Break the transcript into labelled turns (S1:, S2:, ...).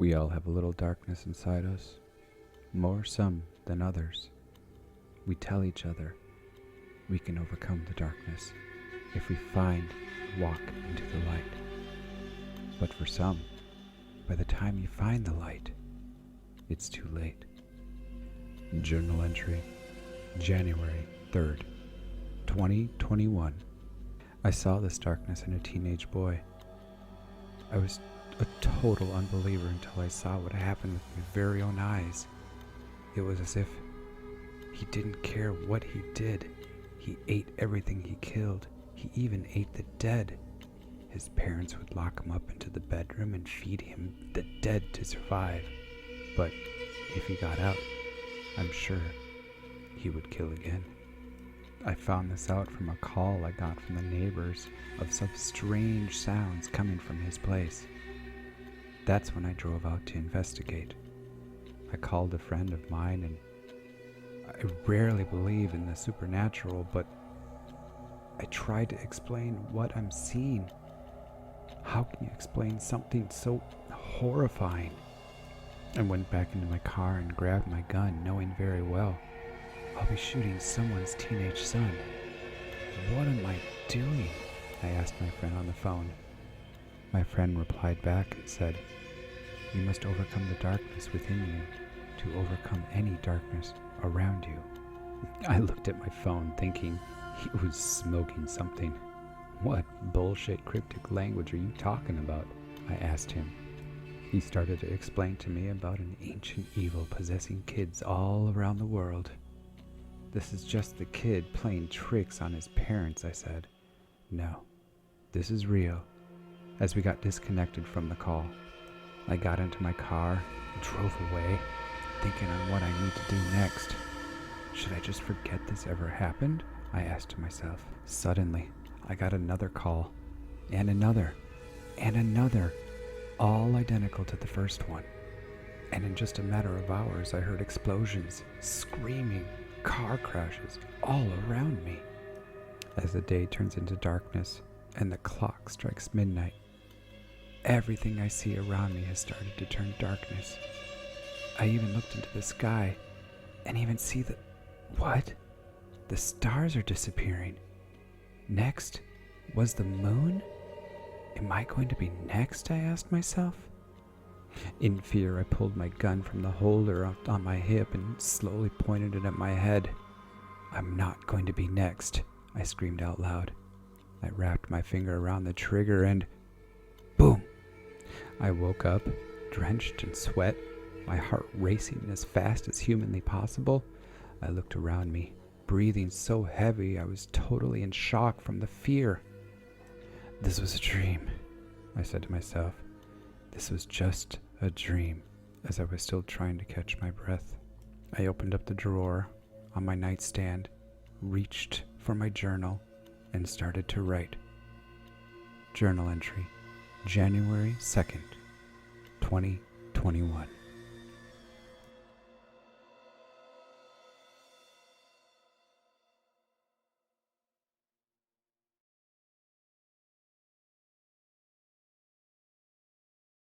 S1: We all have a little darkness inside us, more some than others. We tell each other we can overcome the darkness if we find and walk into the light. But for some, by the time you find the light, it's too late. Journal entry, January 3rd, 2021. I saw this darkness in a teenage boy. I was a total unbeliever until I saw what happened with my very own eyes. It was as if he didn't care what he did. He ate everything he killed. He even ate the dead. His parents would lock him up into the bedroom and feed him the dead to survive. But if he got out, I'm sure he would kill again. I found this out from a call I got from the neighbors of some strange sounds coming from his place. That's when I drove out to investigate. I called a friend of mine, and I rarely believe in the supernatural, but I tried to explain what I'm seeing. How can you explain something so horrifying? I went back into my car and grabbed my gun, knowing very well I'll be shooting someone's teenage son. What am I doing? I asked my friend on the phone. My friend replied back and said, "You must overcome the darkness within you to overcome any darkness around you." I looked at my phone thinking he was smoking something. "What bullshit cryptic language are you talking about?" I asked him. He started to explain to me about an ancient evil possessing kids all around the world. "This is just the kid playing tricks on his parents," I said. "No, this is real." As we got disconnected from the call, I got into my car and drove away, thinking on what I need to do next. Should I just forget this ever happened? I asked myself. Suddenly, I got another call, and another, all identical to the first one. And in just a matter of hours, I heard explosions, screaming, car crashes all around me. As the day turns into darkness and the clock strikes midnight, everything I see around me has started to turn darkness. I even looked into the sky and even see what? The stars are disappearing. Next was the moon? Am I going to be next? I asked myself. In fear, I pulled my gun from the holder on my hip and slowly pointed it at my head. "I'm not going to be next," I screamed out loud. I wrapped my finger around the trigger and boom! I woke up, drenched in sweat, my heart racing as fast as humanly possible. I looked around me, breathing so heavy I was totally in shock from the fear. "This was a dream," I said to myself. This was just a dream, as I was still trying to catch my breath. I opened up the drawer on my nightstand, reached for my journal, and started to write. Journal entry, January 2nd, 2021.